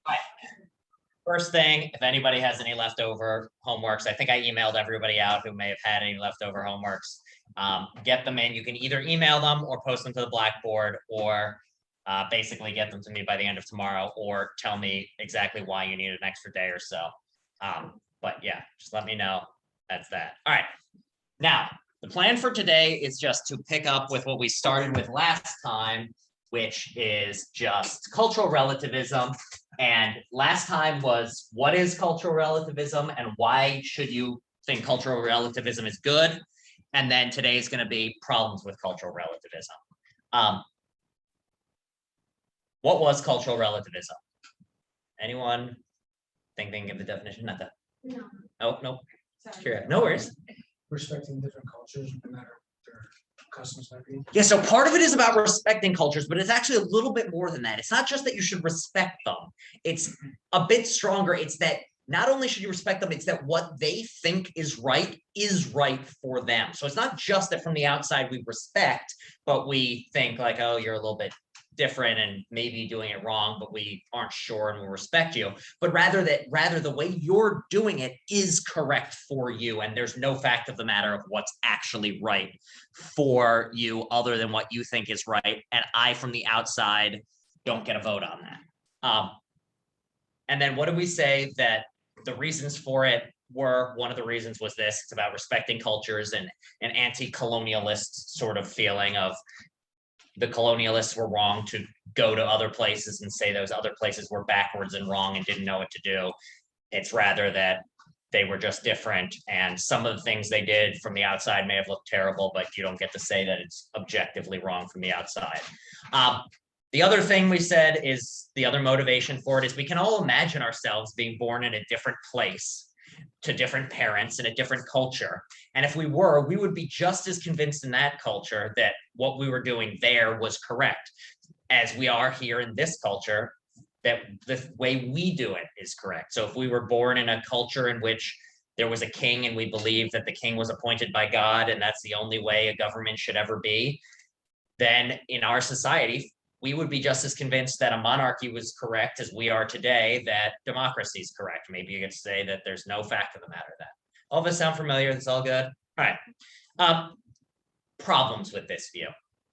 Right. First thing, if anybody has any leftover homeworks, I think I emailed everybody out who may have had any leftover homeworks. Get them in. You can either email them or post them to the Blackboard, or basically get them to me by the end of tomorrow, or tell me exactly why you need an extra day or so. But yeah, just let me know. That's that. All right. Now, the plan for today is just to pick up with what we started with last time, which is just cultural relativism. And last time was, what is cultural relativism and why should you think cultural relativism is good? And then today is going to be problems with cultural relativism. What was cultural relativism? Anyone think they can give the definition? Not that. No. Oh, no. Sure. No worries. Respecting different cultures, no matter their customs might be. Yeah, so part of it is about respecting cultures, but it's actually a little bit more than that. It's not just that you should respect them. It's a bit stronger. It's that not only should you respect them, it's that what they think is right for them. So it's not just that from the outside we respect, but we think like, oh, you're a little bit different and maybe doing it wrong, but we aren't sure and we'll respect you. But rather the way you're doing it is correct for you, and there's no fact of the matter of what's actually right for you other than what you think is right. And I, from the outside, don't get a vote on that. And then what did we say that the reasons for it were? One of the reasons was this: it's about respecting cultures and an anti-colonialist sort of feeling of the colonialists were wrong to go to other places and say those other places were backwards and wrong and didn't know what to do. It's rather that they were just different, and some of the things they did from the outside may have looked terrible, but you don't get to say that it's objectively wrong from the outside. The other thing we said is, the other motivation for it is, we can all imagine ourselves being born in a different place, to different parents in a different culture. And if we were, we would be just as convinced in that culture that what we were doing there was correct, as we are here in this culture, that the way we do it is correct. So if we were born in a culture in which there was a king and we believed that the king was appointed by God and that's the only way a government should ever be, then in our society, we would be just as convinced that a monarchy was correct as we are today that democracy is correct. Maybe you could say that there's no fact of the matter that. All this sound familiar? That's all good? All right. Problems with this view.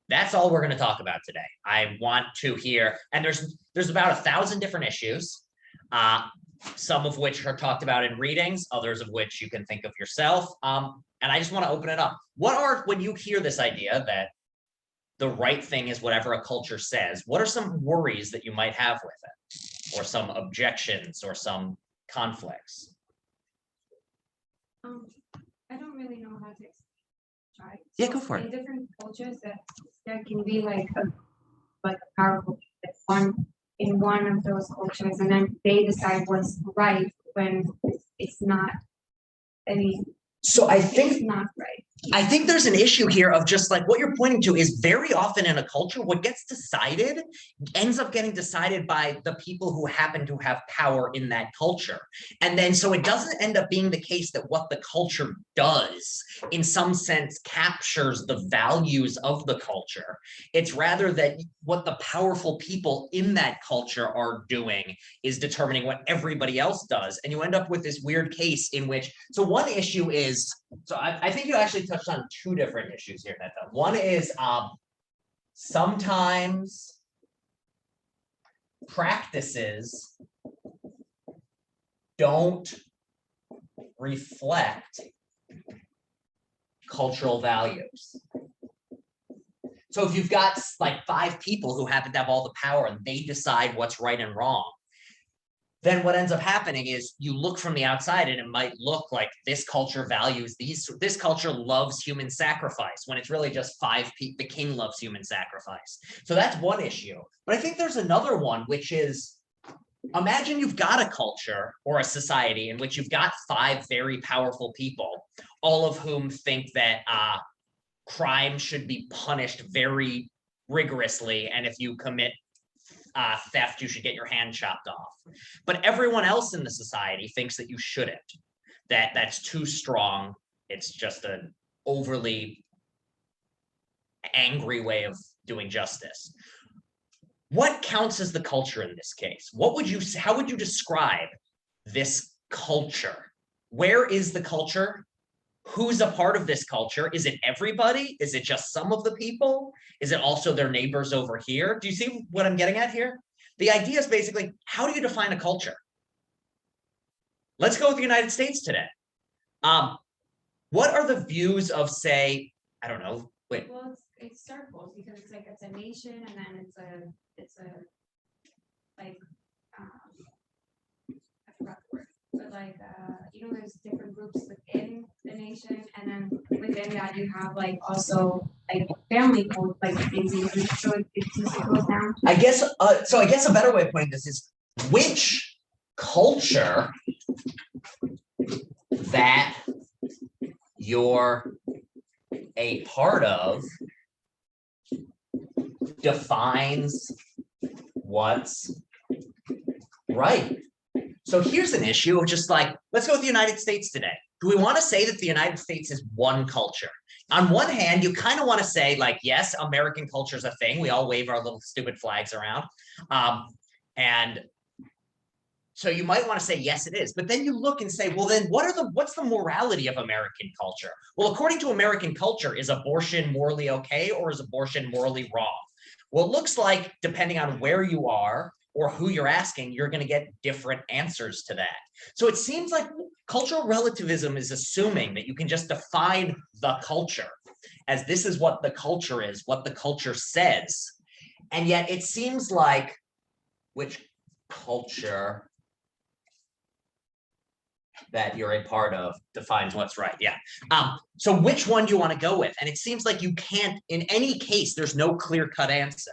That's all we're going to talk about today. I want to hear, and there's about 1,000 different issues, some of which are talked about in readings, others of which you can think of yourself. And I just want to open it up. When you hear this idea that the right thing is whatever a culture says, what are some worries that you might have with it, or some objections, or some conflicts? I don't really know how to try. Yeah, go for it. In different cultures, there can be like a powerful in one of those cultures, and then they decide what's right when it's not any. So I think it's not right. I think there's an issue here of just like what you're pointing to is very often in a culture, what gets decided ends up getting decided by the people who happen to have power in that culture. And then so it doesn't end up being the case that what the culture does in some sense captures the values of the culture. It's rather that what the powerful people in that culture are doing is determining what everybody else does. And you end up with this weird case in which, so one issue is, so I think you actually touched on two different issues here, Netta. One is sometimes practices don't reflect cultural values. So if you've got like 5 people who happen to have all the power and they decide what's right and wrong, then what ends up happening is you look from the outside and it might look like this culture values this culture loves human sacrifice, when it's really just 5 people. The king loves human sacrifice. So that's one issue. But I think there's another one, which is, imagine you've got a culture or a society in which you've got 5 very powerful people, all of whom think that crime should be punished very rigorously, and if you commit theft, you should get your hand chopped off. But everyone else in the society thinks that you shouldn't, that's too strong. It's just an overly angry way of doing justice. what counts as the culture in this case? What would you, how would you describe this culture? Where is the culture? Who's a part of this culture? Is it everybody? Is it just some of the people? Is it also their neighbors over here? Do you see what I'm getting at here? The idea is basically, how do you define a culture? Let's go with the United States today. What are the views of, say, I don't know, wait. Well, it's circles because it's like it's a nation and then it's a like I forgot the word, but like there's different groups within the nation and then within that you have like also like family code like things in groups, so it just goes down. I guess a better way of putting this is which culture that you're a part of defines what's right. So here's an issue of just like, let's go with the United States today. Do we want to say that the United States is one culture? On one hand, you kind of want to say like, yes, American culture is a thing. We all wave our little stupid flags around. And so you might want to say, yes, it is. But then you look and say, well, then what's the morality of American culture? Well, according to American culture, is abortion morally okay or is abortion morally wrong? Well, it looks like depending on where you are or who you're asking, you're going to get different answers to that. So it seems like cultural relativism is assuming that you can just define the culture as this is what the culture is, what the culture says. And yet it seems like which culture that you're a part of defines what's right. Yeah. So which one do you want to go with? And it seems like you can't, in any case, there's no clear-cut answer.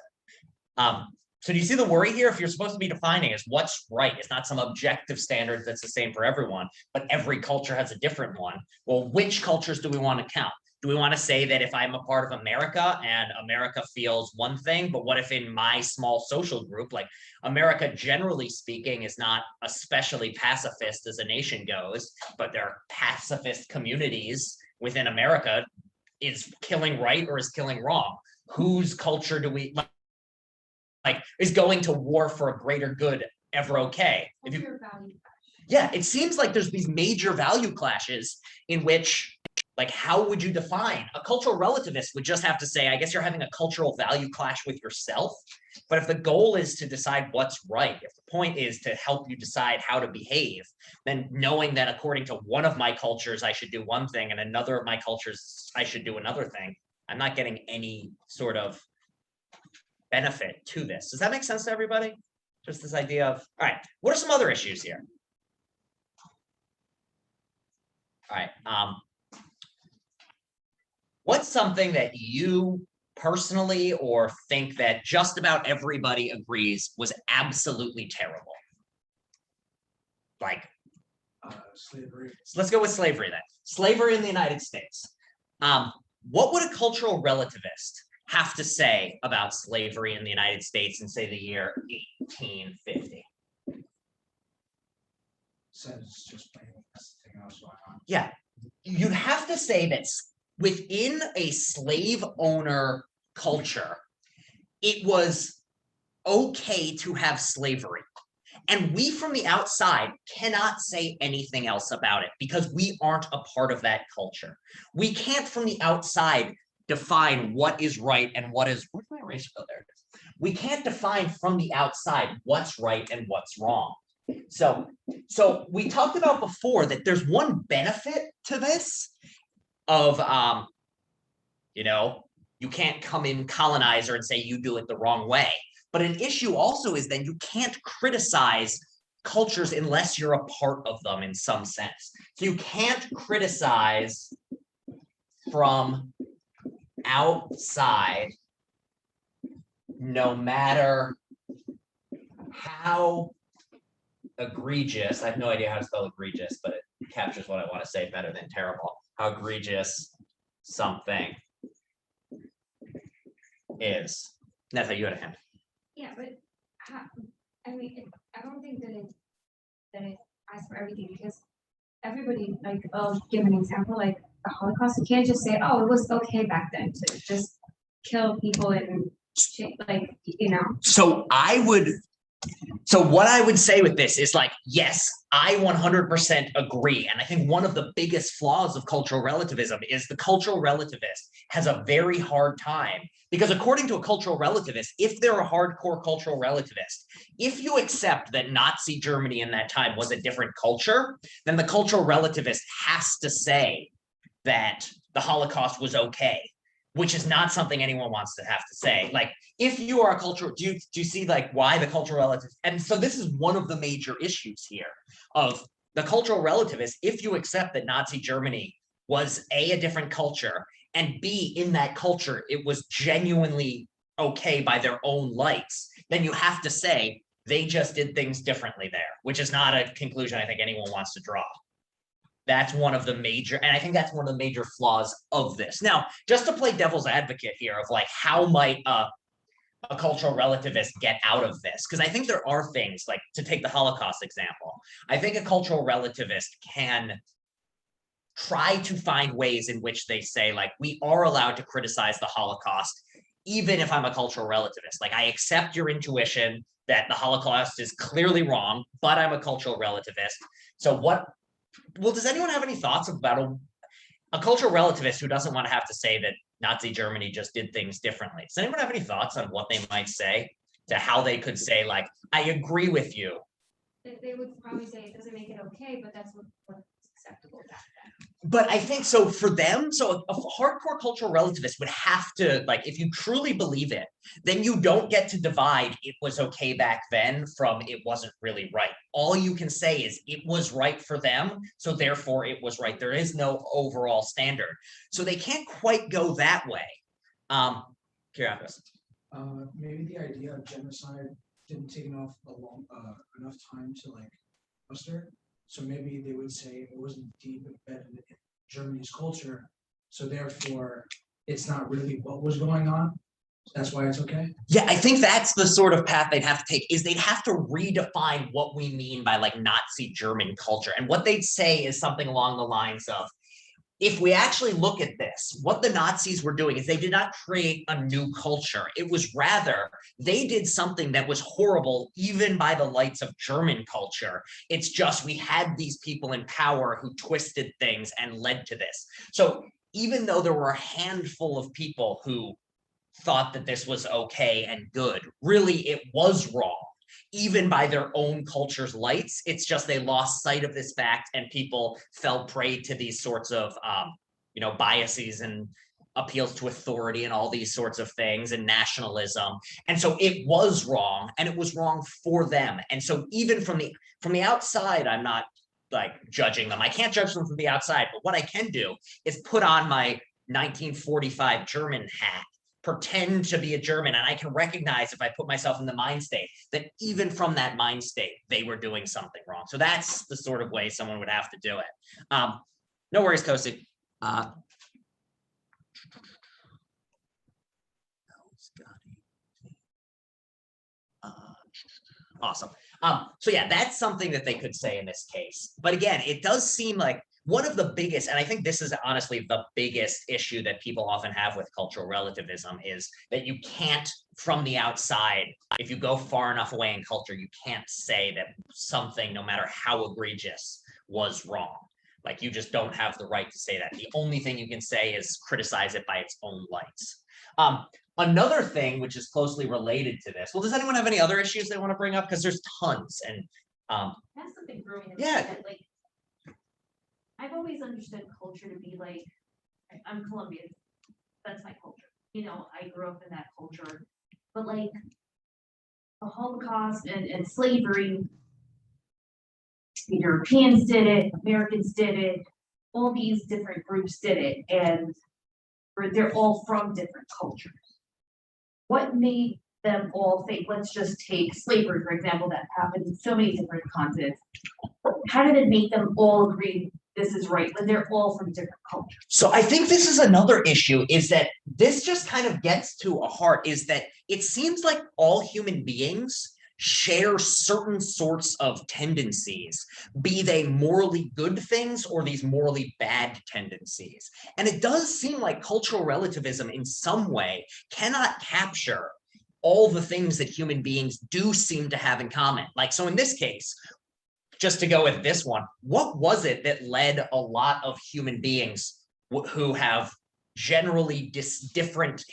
So do you see the worry here? If you're supposed to be defining as what's right, it's not some objective standard that's the same for everyone, but every culture has a different one. Well, which cultures do we want to count? Do we want to say that if I'm a part of America and America feels one thing, but what if in my small social group, like America, generally speaking, is not especially pacifist as a nation goes, but there are pacifist communities within America. Is killing right or is killing wrong? Whose culture do we like is going to war for a greater good ever okay? If you, yeah, it seems like there's these major value clashes in which, like, how would you define? A cultural relativist would just have to say, I guess you're having a cultural value clash with yourself. But if the goal is to decide what's right, if the point is to help you decide how to behave, then knowing that according to one of my cultures, I should do one thing and another of my cultures, I should do another thing, I'm not getting any sort of benefit to this. Does that make sense to everybody? Just this idea of, all right, what are some other issues here? All right. What's something that you personally or think that just about everybody agrees was absolutely terrible? Like, Slavery. so let's go with slavery then. Slavery in the United States. What would a cultural relativist have to say about slavery in the United States in, say, the year 1850? Says it's just plain something else going on. Yeah, you'd have to say that within a slave owner culture, it was okay to have slavery. And we from the outside cannot say anything else about it because we aren't a part of that culture. We can't from the outside define what is right and what is, where's my eraser? Oh, there it is. We can't define from the outside what's right and what's wrong. So we talked about before that there's one benefit to this of, you can't come in colonizer and say you do it the wrong way. But an issue also is then you can't criticize cultures unless you're a part of them in some sense. So you can't criticize from outside, no matter how egregious, I have no idea how to spell egregious, but it captures what I want to say better than terrible. How egregious something is. Netha, you had a hand. Yeah, but I mean, I don't think that it asks for everything because everybody, like, I'll give an example, like the Holocaust. You can't just say, oh, it was okay back then to just kill people in like, you know. So what I would say with this is like, yes, I 100% agree. And I think one of the biggest flaws of cultural relativism is the cultural relativist has a very hard time, because according to a cultural relativist, if they're a hardcore cultural relativist, if you accept that Nazi Germany in that time was a different culture, then the cultural relativist has to say that the Holocaust was okay, which is not something anyone wants to have to say. Like, if you are a cultural, do you see like why the cultural relativist? And so this is one of the major issues here of the cultural relativist. If you accept that Nazi Germany was a different culture, and B, in that culture, it was genuinely okay by their own lights, then you have to say they just did things differently there, which is not a conclusion I think anyone wants to draw. That's one of the major, and I think that's one of the major flaws of this. Now, just to play devil's advocate here of like, how might a cultural relativist get out of this? Because I think there are things, like to take the Holocaust example, I think a cultural relativist can try to find ways in which they say, like, we are allowed to criticize the Holocaust, even if I'm a cultural relativist. Like, I accept your intuition that the Holocaust is clearly wrong, but I'm a cultural relativist. So well, does anyone have any thoughts about a cultural relativist who doesn't want to have to say that Nazi Germany just did things differently? Does anyone have any thoughts on what they might say to how they could say, like, I agree with you? They would probably say it doesn't make it okay, but that's what's acceptable about that. But I think so for them, so a hardcore cultural relativist would have to, like, if you truly believe it, then you don't get to divide it was okay back then from it wasn't really right. All you can say is it was right for them, so therefore it was right. There is no overall standard. So they can't quite go that way. Kyriakos. Maybe the idea of genocide didn't take enough time to like muster. So maybe they would say it wasn't deep embedded in Germany's culture, so therefore it's not really what was going on. That's why it's okay. Yeah, I think that's the sort of path they'd have to take, is they'd have to redefine what we mean by like Nazi German culture. And what they'd say is something along the lines of, if we actually look at this, what the Nazis were doing is they did not create a new culture. It was rather, they did something that was horrible, even by the lights of German culture. It's just, we had these people in power who twisted things and led to this. So even though there were a handful of people who thought that this was okay and good, really it was wrong, even by their own culture's lights. It's just they lost sight of this fact, and people fell prey to these sorts of biases and appeals to authority and all these sorts of things, and nationalism. And so it was wrong, and it was wrong for them. And so even from the outside, I'm not like judging them. I can't judge them from the outside, but what I can do is put on my 1945 German hat, pretend to be a German, and I can recognize, if I put myself in the mind state, that even from that mind state, they were doing something wrong. So that's the sort of way someone would have to do it. No worries, Kosi. Awesome. So yeah, that's something that they could say in this case. But again, it does seem like one of the biggest, and I think this is honestly the biggest issue that people often have with cultural relativism, is that you can't, from the outside, if you go far enough away in culture, you can't say that something, no matter how egregious, was wrong. Like, you just don't have the right to say that. The only thing you can say is criticize it by its own lights. Another thing which is closely related to this. Well, does anyone have any other issues they want to bring up? Because there's tons. And that's something brewing. Yeah. That, like, I've always understood culture to be like, I'm Colombian. That's my culture. You know, I grew up in that culture. But like the Holocaust and slavery, the Europeans did it, Americans did it, all these different groups did it, and they're all from different cultures. What made them all think, let's just take slavery, for example, that happened in so many different continents. How did it make them all agree this is right when they're all from different cultures? So I think this is another issue, is that this just kind of gets to a heart, is that it seems like all human beings share certain sorts of tendencies, be they morally good things or these morally bad tendencies. And it does seem like cultural relativism in some way cannot capture all the things that human beings do seem to have in common. Like, so in this case, just to go with this one, what was it that led a lot of human beings who have generally different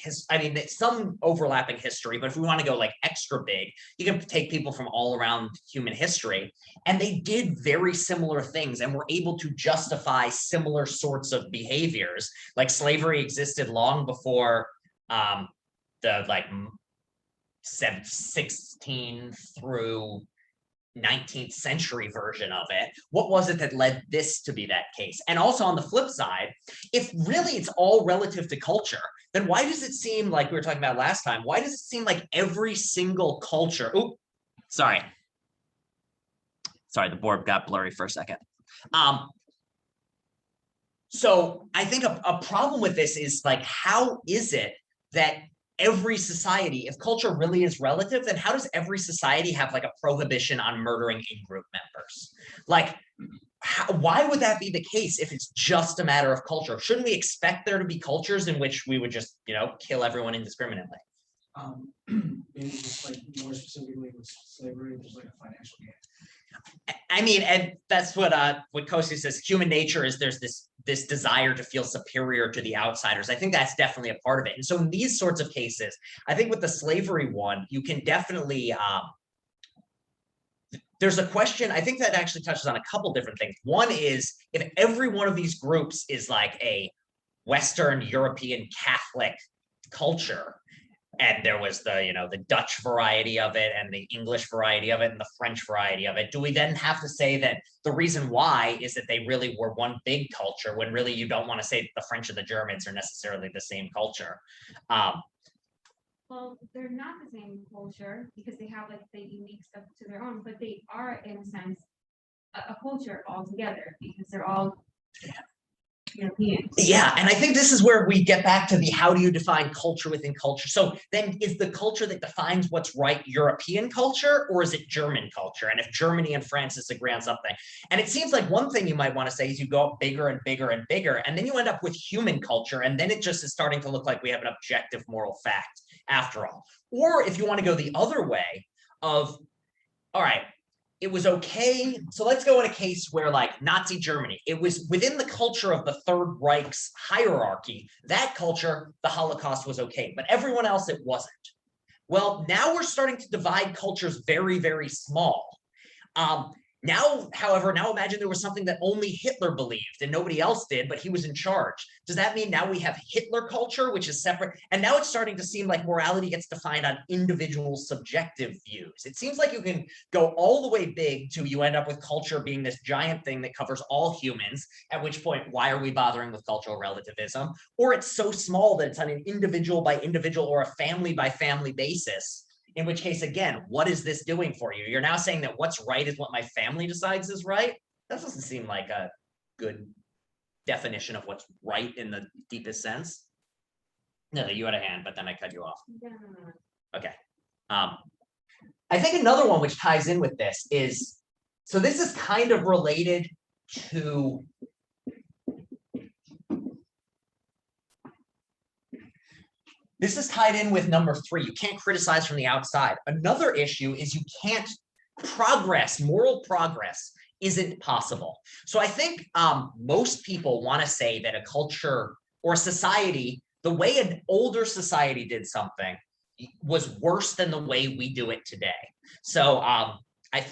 some overlapping history, but if we want to go like extra big, you can take people from all around human history, and they did very similar things and were able to justify similar sorts of behaviors. Like slavery existed long before the like 16 through 19th century version of it. What was it that led this to be that case? And also on the flip side, if really it's all relative to culture, then why does it seem like we were talking about last time, why does it seem like every single culture, sorry, the board got blurry for a second. So I think a problem with this is like, how is it that every society, if culture really is relative, then how does every society have like a prohibition on murdering in-group members? Like, why would that be the case if it's just a matter of culture? Shouldn't we expect there to be cultures in which we would just, kill everyone indiscriminately? Maybe just like more specifically with slavery, there's like a financial gain. I mean, and that's what Kosi says. Human nature is there's this desire to feel superior to the outsiders. I think that's definitely a part of it. And so in these sorts of cases, I think with the slavery one, you can definitely there's a question, I think that actually touches on a couple different things. One is if every one of these groups is like a Western European Catholic culture, and there was the Dutch variety of it and the English variety of it and the French variety of it, do we then have to say that the reason why is that they really were one big culture, when really you don't want to say that the French and the Germans are necessarily the same culture? Well, they're not the same culture because they have like the unique stuff to their own, but they are in a sense a culture altogether because they're all European. Yeah, and I think this is where we get back to the how do you define culture within culture? So then is the culture that defines what's right European culture, or is it German culture? And if Germany and France disagree on something, and it seems like one thing you might want to say is you go up bigger and bigger and bigger, and then you end up with human culture, and then it just is starting to look like we have an objective moral fact after all. Or if you want to go the other way of, all right, it was okay. So let's go in a case where like Nazi Germany, it was within the culture of the Third Reich's hierarchy, that culture, the Holocaust was okay, but everyone else it wasn't. Well, now we're starting to divide cultures very, very small. Now, however, imagine there was something that only Hitler believed and nobody else did, but he was in charge. Does that mean now we have Hitler culture, which is separate? And now it's starting to seem like morality gets defined on individual subjective views. It seems like you can go all the way big to you end up with culture being this giant thing that covers all humans, at which point, why are we bothering with cultural relativism? Or it's so small that it's on an individual by individual or a family by family basis. In which case, again, what is this doing for you? You're now saying that what's right is what my family decides is right? That doesn't seem like a good definition of what's right in the deepest sense. No, you had a hand, but then I cut you off. Okay. I think another one which ties in with this is, so this is kind of related to this is tied in with number 3. You can't criticize from the outside. Another issue is you can't progress. Moral progress isn't possible. So I think most people want to say that a culture or society, the way an older society did something was worse than the way we do it today. So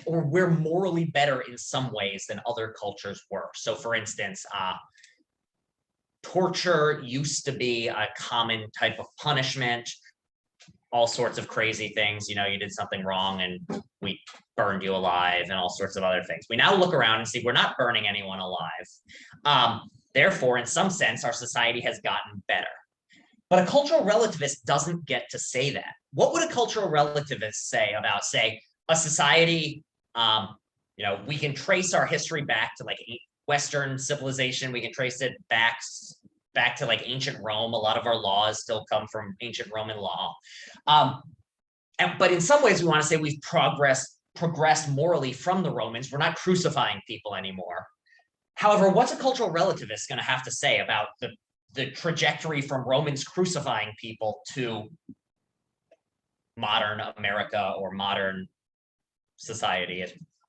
or we're morally better in some ways than other cultures were. So for instance, torture used to be a common type of punishment, all sorts of crazy things. You did something wrong and we burned you alive and all sorts of other things. We now look around and see we're not burning anyone alive. Therefore, in some sense, our society has gotten better. But a cultural relativist doesn't get to say that. What would a cultural relativist say about, say, a society, we can trace our history back to like Western civilization, we can trace it back to like ancient Rome. A lot of our laws still come from ancient Roman law. But in some ways we want to say we've progressed morally from the Romans. We're not crucifying people anymore. However, what's a cultural relativist going to have to say about the trajectory from Romans crucifying people to modern America or modern society,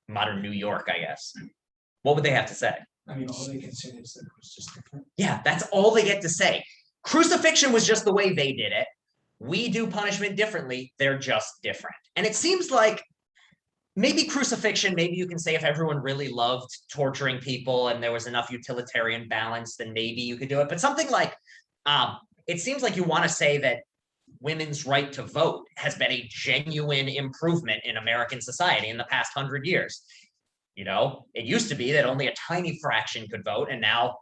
modern New York, I guess, what would they have to say? I mean, all they can say is that it was just different. Yeah, that's all they get to say. Crucifixion was just the way they did it. We do punishment differently. They're just different. And it seems like maybe crucifixion, maybe you can say if everyone really loved torturing people and there was enough utilitarian balance, then maybe you could do it. But something like, it seems like you want to say that women's right to vote has been a genuine improvement in American society in the past 100 years. You know, it used to be that only a tiny fraction could vote, and now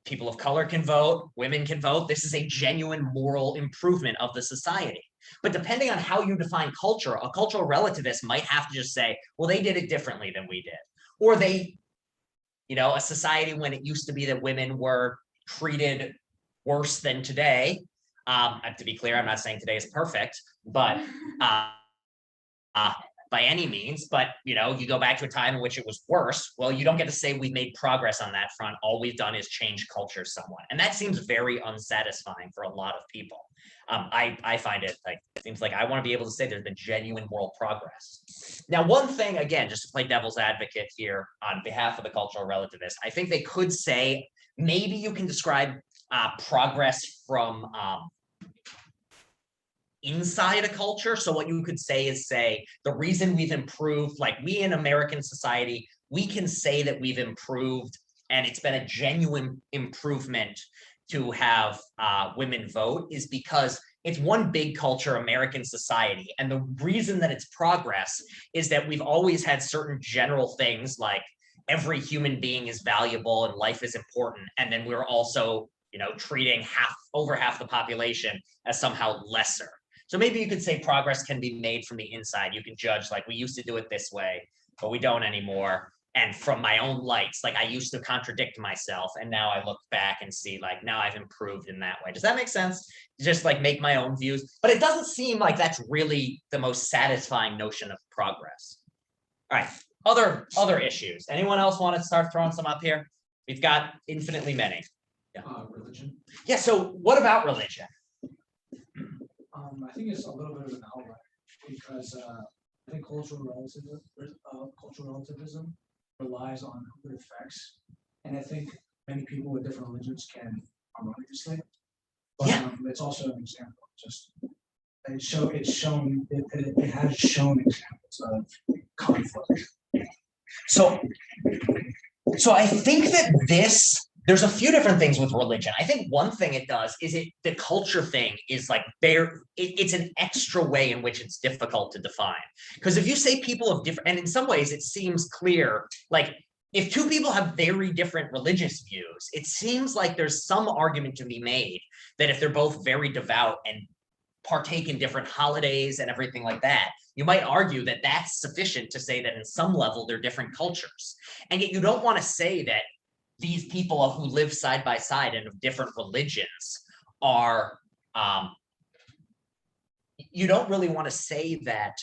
people of color can vote, women can vote. This is a genuine moral improvement of the society. But depending on how you define culture, a cultural relativist might have to just say, well, they did it differently than we did. Or they, you know, a society when it used to be that women were treated worse than today. To be clear, I'm not saying today is perfect, but by any means, but you know, you go back to a time in which it was worse. Well, you don't get to say we've made progress on that front. All we've done is change culture somewhat. And that seems very unsatisfying for a lot of people. I find it like, it seems like I want to be able to say there's been genuine moral progress. Now, one thing, again, just to play devil's advocate here on behalf of the cultural relativists, I think they could say, maybe you can describe progress from inside a culture. So what you could say is, say, the reason we've improved, like we in American society, we can say that we've improved and it's been a genuine improvement to have women vote is because it's one big culture, American society. And the reason that it's progress is that we've always had certain general things like every human being is valuable and life is important. And then we're also, you know, treating over half the population as somehow lesser. So maybe you could say progress can be made from the inside. You can judge like we used to do it this way, but we don't anymore. And from my own lights, like I used to contradict myself and now I look back and see like now I've improved in that way. Does that make sense? Just like make my own views, but it doesn't seem like that's really the most satisfying notion of progress. All right, other issues. Anyone else want to start throwing some up here? We've got infinitely many. Religion. Yeah, so what about religion? I think it's a little bit of an outlier because I think cultural relativism relies on who it affects, and I think many people with different religions can harmoniously slave. But Yeah. It's also an example. Just it has shown examples of conflict. So I think that there's a few different things with religion. I think one thing it does is the culture thing is like it's an extra way in which it's difficult to define. Because if you say people of different, and in some ways it seems clear, like if two people have very different religious views, it seems like there's some argument to be made that if they're both very devout and partake in different holidays and everything like that, you might argue that that's sufficient to say that in some level they're different cultures. And yet you don't want to say that these people who live side by side and of different religions are, you don't really want to say that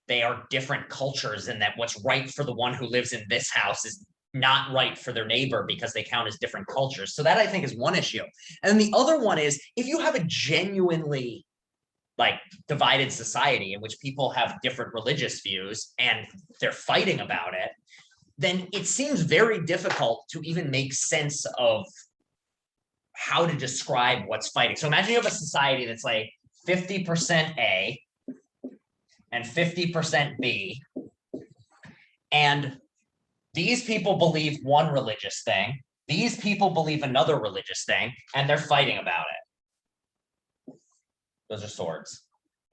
they are different cultures and that what's right for the one who lives in this house is not right for their neighbor because they count as different cultures. So that I think is one issue. And then the other one is if you have a genuinely like divided society in which people have different religious views and they're fighting about it, then it seems very difficult to even make sense of how to describe what's fighting. So imagine you have a society that's like 50% A and 50% B, and these people believe one religious thing, these people believe another religious thing, and they're fighting about it. Those are swords.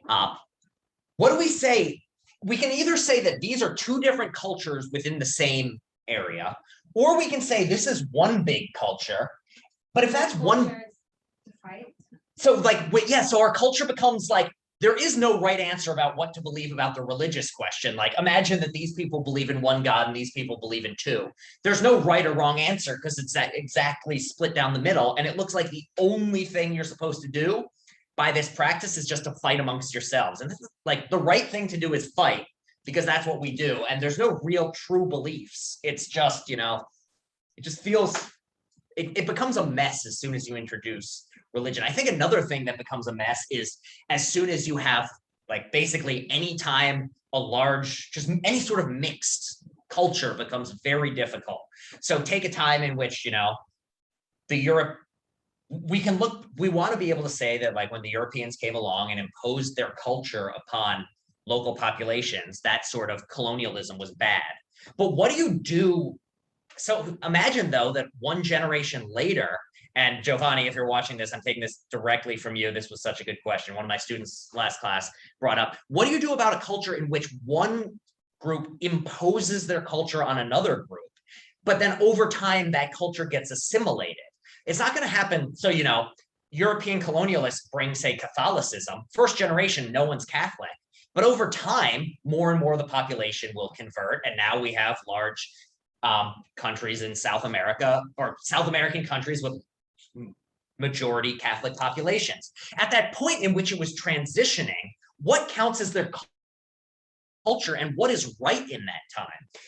What do we say? We can either say that these are two different cultures within the same area, or we can say this is one big culture. But if that's one, Culture is to fight. so like, yeah, so our culture becomes like, there is no right answer about what to believe about the religious question. Like, imagine that these people believe in one God and these people believe in two. There's no right or wrong answer because it's that exactly split down the middle. And it looks like the only thing you're supposed to do by this practice is just to fight amongst yourselves. And this is like the right thing to do is fight because that's what we do. And there's no real true beliefs. It's just, you know, it just feels, it becomes a mess as soon as you introduce religion. I think another thing that becomes a mess is as soon as you have like basically anytime a large, just any sort of mixed culture becomes very difficult. So take a time in which, the Europe, we want to be able to say that like when the Europeans came along and imposed their culture upon local populations, that sort of colonialism was bad. But what do you do? So imagine though that one generation later, and Giovanni, if you're watching this, I'm taking this directly from you. This was such a good question. One of my students last class brought up, what do you do about a culture in which one group imposes their culture on another group, but then over time that culture gets assimilated? It's not going to happen. So, European colonialists bring, say, Catholicism. First generation, no one's Catholic. But over time, more and more of the population will convert. And now we have large countries in South America, or South American countries with majority Catholic populations. At that point in which it was transitioning, what counts as their culture and what is right in that time?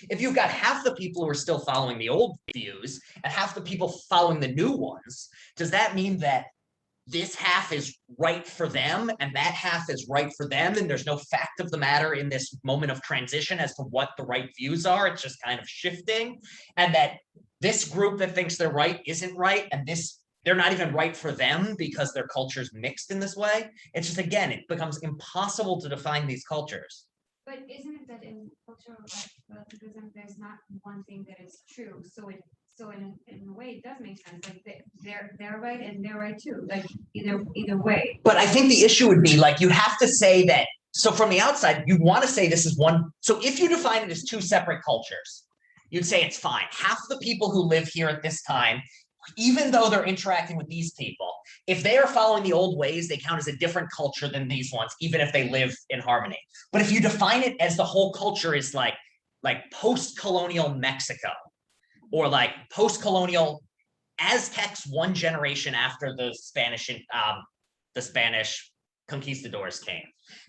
If you've got half the people who are still following the old views and half the people following the new ones, does that mean that this half is right for them and that half is right for them, and there's no fact of the matter in this moment of transition as to what the right views are? It's just kind of shifting, and that this group that thinks they're right isn't right, and they're not even right for them because their culture's mixed in this way. It's just, again, it becomes impossible to define these cultures. But isn't it that in cultural relativism, there's not one thing that is true? So in a way, it does make sense. Like they're right and they're right too. Like either way. But I think the issue would be like you have to say that. So from the outside, you want to say this is one. So if you define it as two separate cultures, you'd say it's fine. Half the people who live here at this time, even though they're interacting with these people, if they are following the old ways, they count as a different culture than these ones, even if they live in harmony. But if you define it as the whole culture is like post-colonial Mexico, or like post-colonial Aztecs, one generation after the Spanish conquistadors came,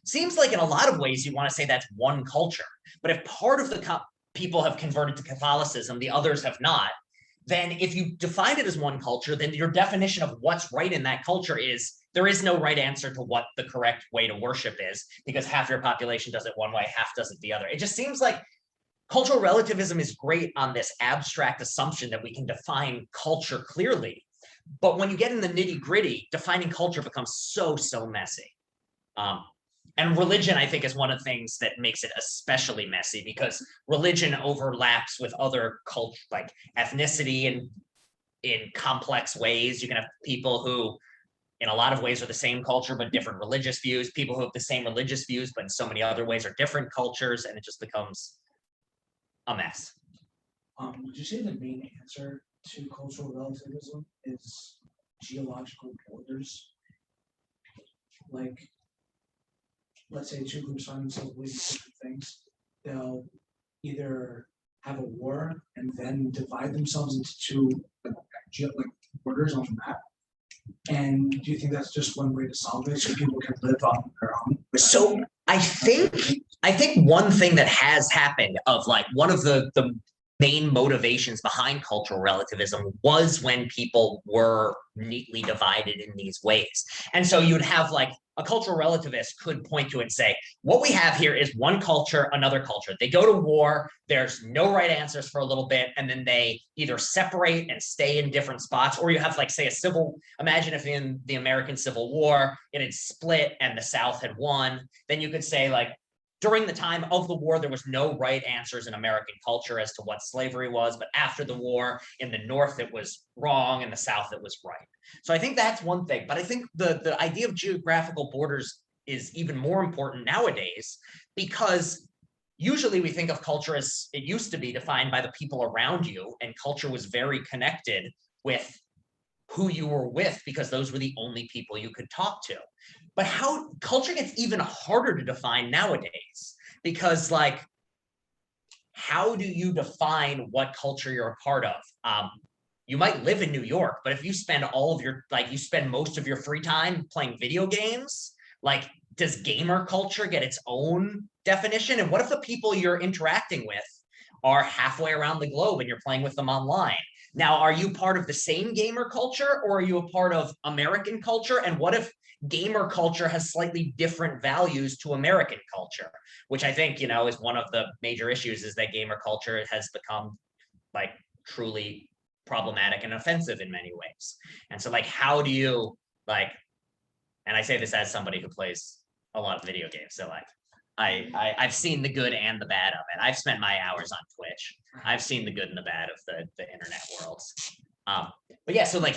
seems like in a lot of ways you want to say that's one culture. But if part of the people have converted to Catholicism, the others have not, then if you define it as one culture, then your definition of what's right in that culture is there is no right answer to what the correct way to worship is, because half your population does it one way, half does it the other. It just seems like cultural relativism is great on this abstract assumption that we can define culture clearly. But when you get in the nitty gritty, defining culture becomes so messy. And religion, I think, is one of the things that makes it especially messy, because religion overlaps with other culture, like ethnicity, and in complex ways. You can have people who, in a lot of ways, are the same culture, but different religious views, people who have the same religious views, but in so many other ways are different cultures, and it just becomes a mess. Would you say the main answer to cultural relativism is geological borders? Like, let's say two groups find themselves believing different things, they'll either have a war and then divide themselves into two borders on the map. And do you think that's just one way to solve it, so people can live on their own? So I think one thing that has happened, of like one of the main motivations behind cultural relativism, was when people were neatly divided in these ways. And so you'd have like a cultural relativist could point to it and say, what we have here is one culture, another culture. They go to war, there's no right answers for a little bit, and then they either separate and stay in different spots, or you have like, say, imagine if in the American Civil War, it had split and the South had won, then you could say like, during the time of the war, there was no right answers in American culture as to what slavery was, but after the war, in the North, it was wrong, in the South, it was right. So I think that's one thing, but I think the idea of geographical borders is even more important nowadays, because usually we think of culture as it used to be defined by the people around you, and culture was very connected with who you were with, because those were the only people you could talk to. But how culture gets even harder to define nowadays, because like, how do you define what culture you're a part of? You might live in New York, but if you spend you spend most of your free time playing video games, like, does gamer culture get its own definition? And what if the people you're interacting with are halfway around the globe and you're playing with them online? Now, are you part of the same gamer culture, or are you a part of American culture? And what if gamer culture has slightly different values to American culture, which I think, is one of the major issues, is that gamer culture has become like truly problematic and offensive in many ways. And so like, how do you and I say this as somebody who plays a lot of video games. So like, I've seen the good and the bad of it. I've spent my hours on Twitch. I've seen the good and the bad of the internet worlds. But yeah, so like,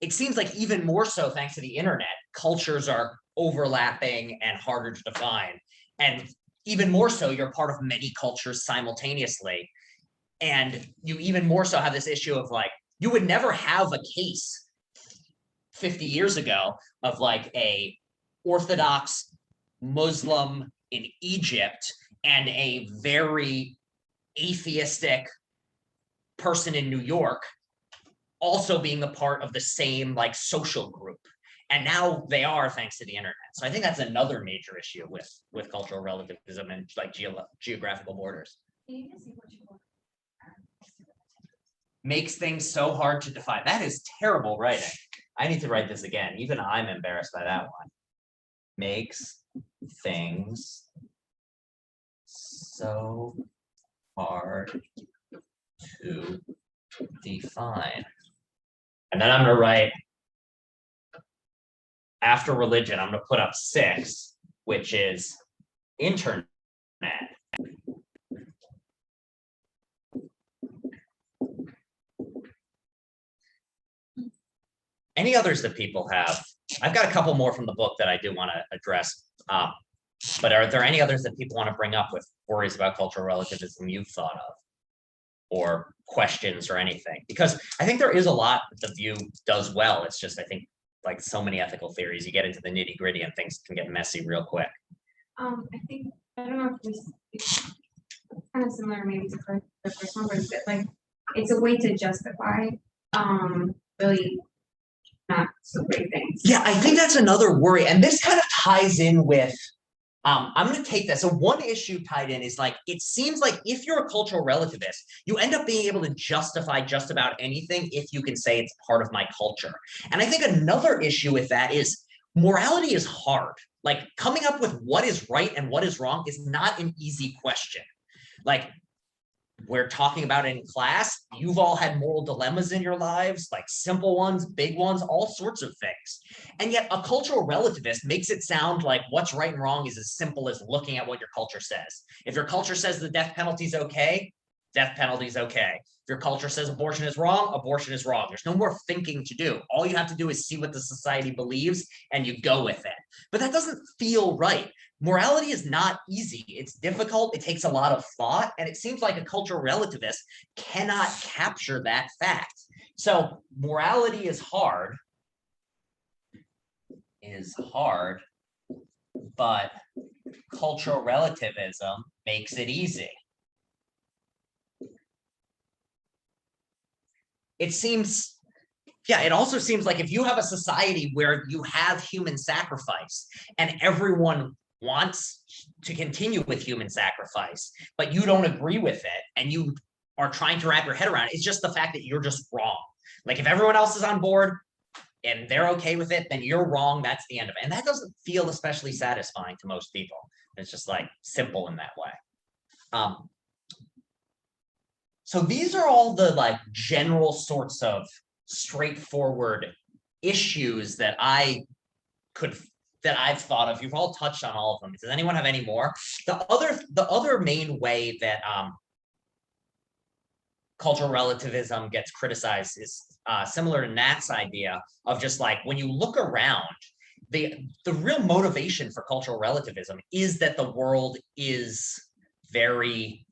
it seems like even more so thanks to the internet, cultures are overlapping and harder to define. And even more so, you're part of many cultures simultaneously. And you even more so have this issue of like, you would never have a case 50 years ago of like a Orthodox Muslim in Egypt and a very atheistic person in New York also being a part of the same like social group. And now they are, thanks to the internet. So I think that's another major issue with cultural relativism and like geographical borders. Makes things so hard to define. That is terrible writing. I need to write this again. Even I'm embarrassed by that one. Makes things so hard to define. And then I'm going to write, after religion, I'm going to put up 6, which is internet. Any others that people have? I've got a couple more from the book that I do want to address. But are there any others that people want to bring up with worries about cultural relativism you've thought of? Or questions or anything? Because I think there is a lot that the View does well. It's just, I think, like so many ethical theories, you get into the nitty gritty and things can get messy real quick. I don't know if it's kind of similar maybe to the first one, but it's like, it's a way to justify, really not so great things. Yeah, I think that's another worry. And this kind of ties in with, I'm going to take that. So one issue tied in is like, it seems like if you're a cultural relativist, you end up being able to justify just about anything if you can say it's part of my culture. And I think another issue with that is morality is hard. Like coming up with what is right and what is wrong is not an easy question. Like, we're talking about it in class. You've all had moral dilemmas in your lives, like simple ones, big ones, all sorts of things. And yet a cultural relativist makes it sound like what's right and wrong is as simple as looking at what your culture says. If your culture says the death penalty is okay, death penalty is okay. If your culture says abortion is wrong, abortion is wrong. There's no more thinking to do. All you have to do is see what the society believes and you go with it. But that doesn't feel right. Morality is not easy. It's difficult. It takes a lot of thought. And it seems like a cultural relativist cannot capture that fact. So morality is hard, but cultural relativism makes it easy. It seems, yeah, it also seems like if you have a society where you have human sacrifice and everyone wants to continue with human sacrifice, but you don't agree with it and you are trying to wrap your head around it, it's just the fact that you're just wrong. Like if everyone else is on board and they're okay with it, then you're wrong. That's the end of it. And that doesn't feel especially satisfying to most people. It's just like simple in that way. So these are all the like general sorts of straightforward issues that I've thought of. You've all touched on all of them. Does anyone have any more? The other main way that cultural relativism gets criticized is similar to Nat's idea of just like when you look around, the real motivation for cultural relativism is that the world is very,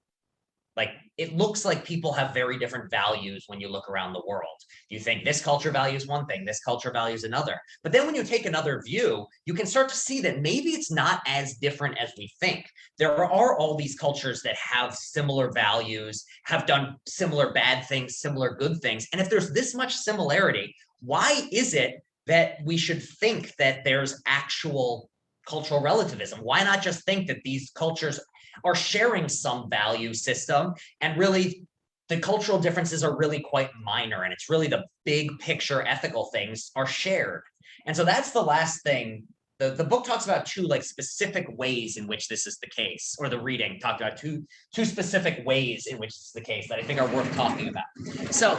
like, it looks like people have very different values when you look around the world. You think this culture values one thing, this culture values another. But then when you take another view, you can start to see that maybe it's not as different as we think. There are all these cultures that have similar values, have done similar bad things, similar good things. And if there's this much similarity, why is it that we should think that there's actual cultural relativism? Why not just think that these cultures are sharing some value system, and really the cultural differences are really quite minor, and it's really the big picture ethical things are shared. And so that's the last thing. The book talks about two like specific ways in which this is the case, or the reading talked about two specific ways in which it's the case that I think are worth talking about. So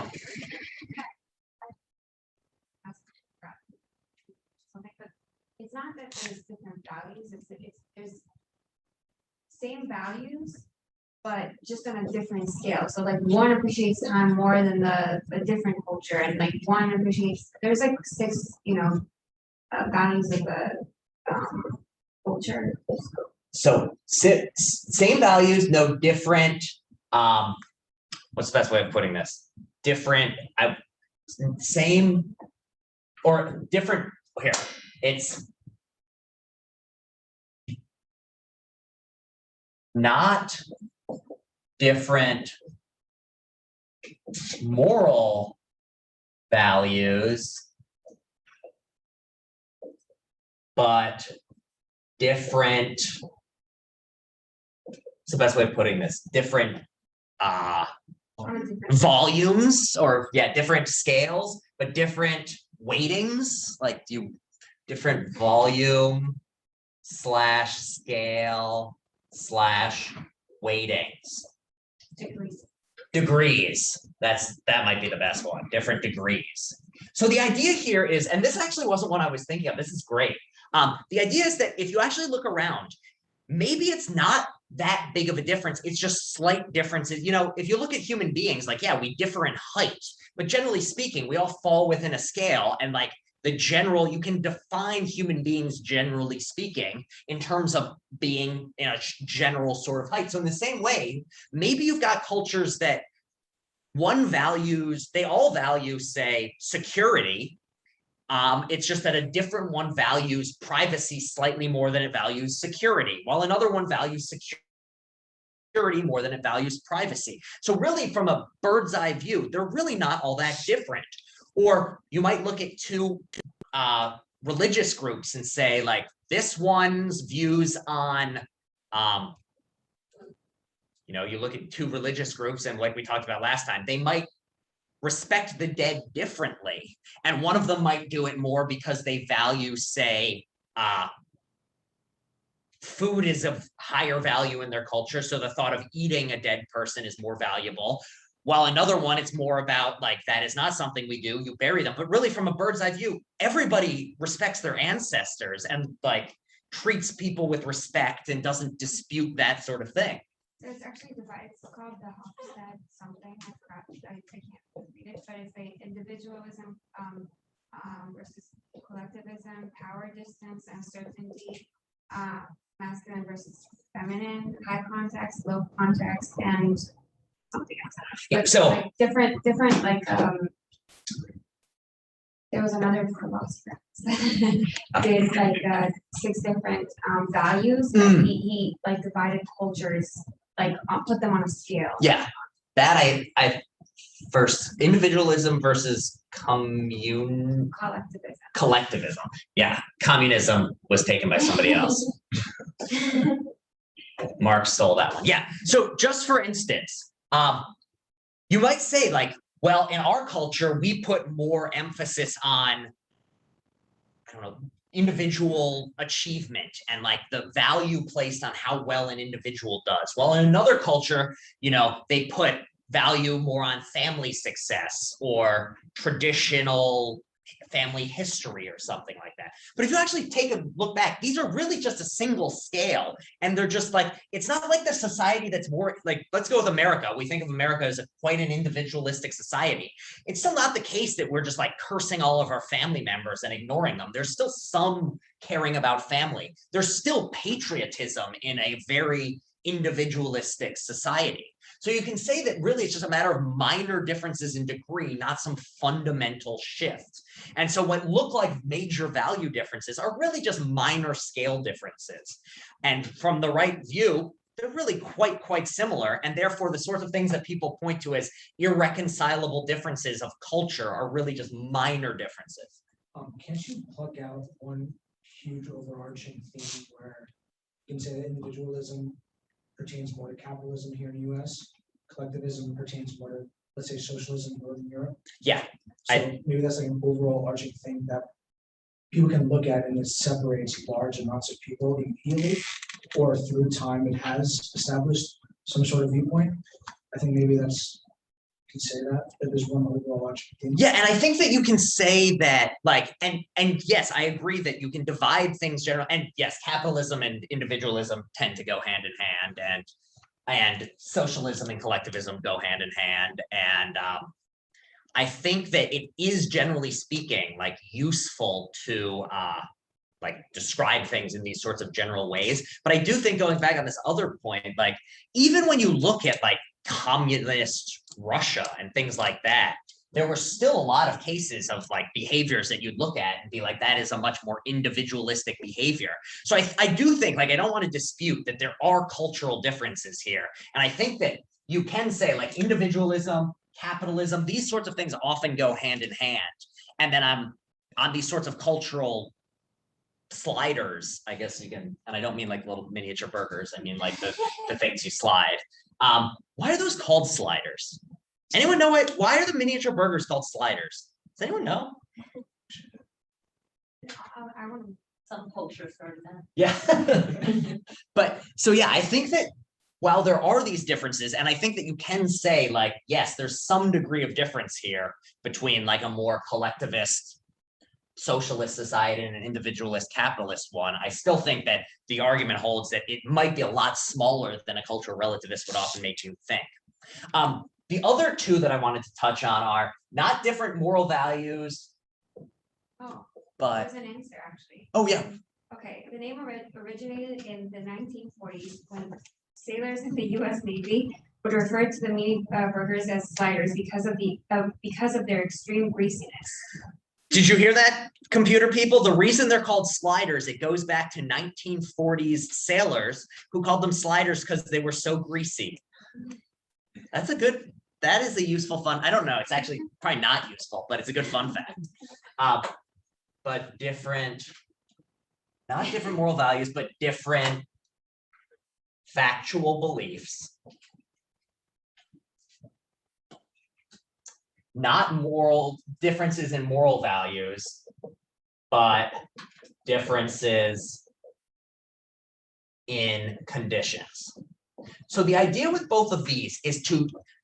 it's not that there's different values, there's same values, but just on a different scale. So like one appreciates time more than a different culture, and like one appreciates, there's like 6, values of the culture. so same values, no different. What's the best way of putting this? Different, same or different. Here, it's not different moral values, but different. What's the best way of putting this? Different volumes, or different scales, but different weightings, like different volume / scale / weightings. Degrees. That might be the best one. Different degrees. So the idea here is, and this actually wasn't what I was thinking of. This is great. The idea is that if you actually look around, maybe it's not that big of a difference. It's just slight differences. If you look at human beings, like, we differ in height, but generally speaking, we all fall within a scale, and like the general, you can define human beings generally speaking in terms of being in a general sort of height. So in the same way, maybe you've got cultures that they all value, say, security. It's just that a different one values privacy slightly more than it values security, while another one values security more than it values privacy. So really, from a bird's eye view, they're really not all that different. Or you might look at two religious groups and say, like, this one's views on, you look at two religious groups, and like we talked about last time, they might respect the dead differently. And one of them might do it more because they value, say, food is of higher value in their culture. So the thought of eating a dead person is more valuable. While another one, it's more about, like, that is not something we do, you bury them. But really, from a bird's eye view, everybody respects their ancestors and like treats people with respect and doesn't dispute that sort of thing. So it's actually divided. It's called the Hofstad something. I forgot. I can't read it, but it's like individualism versus collectivism, power distance, uncertainty, masculine versus feminine, high context, low context, and something else. Yeah, so like different like there was another philosopher. There's like 6 different values. And he like divided cultures, like put them on a scale. Yeah, that I first, individualism versus collectivism. Yeah, communism was taken by somebody else. Marx stole that one. Yeah. So just for instance, you might say, like, well, in our culture, we put more emphasis on, I don't know, individual achievement and like the value placed on how well an individual does. While in another culture, they put value more on family success or traditional family history or something like that. But if you actually take a look back, these are really just a single scale. And they're just like, it's not like the society that's more like, let's go with America. We think of America as quite an individualistic society. It's still not the case that we're just like cursing all of our family members and ignoring them. There's still some caring about family. There's still patriotism in a very individualistic society. So you can say that really it's just a matter of minor differences in degree, not some fundamental shift. And so what look like major value differences are really just minor scale differences. And from the right view, they're really quite similar. And therefore, the sorts of things that people point to as irreconcilable differences of culture are really just minor differences. Can't you pluck out one huge overarching theme where you can say that individualism pertains more to capitalism here in the US, collectivism pertains more to, let's say, socialism in Northern Europe? Yeah. So maybe that's like an overall arching thing that people can look at and it separates large amounts of people immediately, or through time it has established some sort of viewpoint. I think maybe that's, you can say that there's one overarching thing. Yeah, and I think that you can say that, like, and yes, I agree that you can divide things general, and yes, capitalism and individualism tend to go hand in hand, and socialism and collectivism go hand in hand, and I think that it is, generally speaking, like, useful to like describe things in these sorts of general ways. But I do think, going back on this other point, like, even when you look at like communist Russia and things like that, there were still a lot of cases of like behaviors that you'd look at and be like, that is a much more individualistic behavior. So I do think, like, I don't want to dispute that there are cultural differences here. And I think that you can say, like, individualism, capitalism, these sorts of things often go hand in hand. And then on these sorts of cultural sliders, I guess you can, and I don't mean like little miniature burgers, I mean like the things you slide. Why are those called sliders? Anyone know it? Why are the miniature burgers called sliders? Does anyone know? I want to. Some culture started that. Yeah. But so yeah, I think that while there are these differences, and I think that you can say, like, yes, there's some degree of difference here between like a more collectivist socialist society and an individualist capitalist one, I still think that the argument holds that it might be a lot smaller than a cultural relativist would often make you think. The other two that I wanted to touch on are not different moral values, Oh, but there's an answer actually. oh yeah, Okay, the name originated in the 1940s when sailors in the U.S. Navy would refer to the mini burgers as sliders because of their extreme greasiness. did you hear that, computer people? The reason they're called sliders, it goes back to 1940s sailors who called them sliders because they were so greasy. That is a useful fun. I don't know. It's actually probably not useful, but it's a good fun fact. But different, not different moral values, but different factual beliefs. Not moral differences in moral values, but differences in conditions. So the idea with both of these is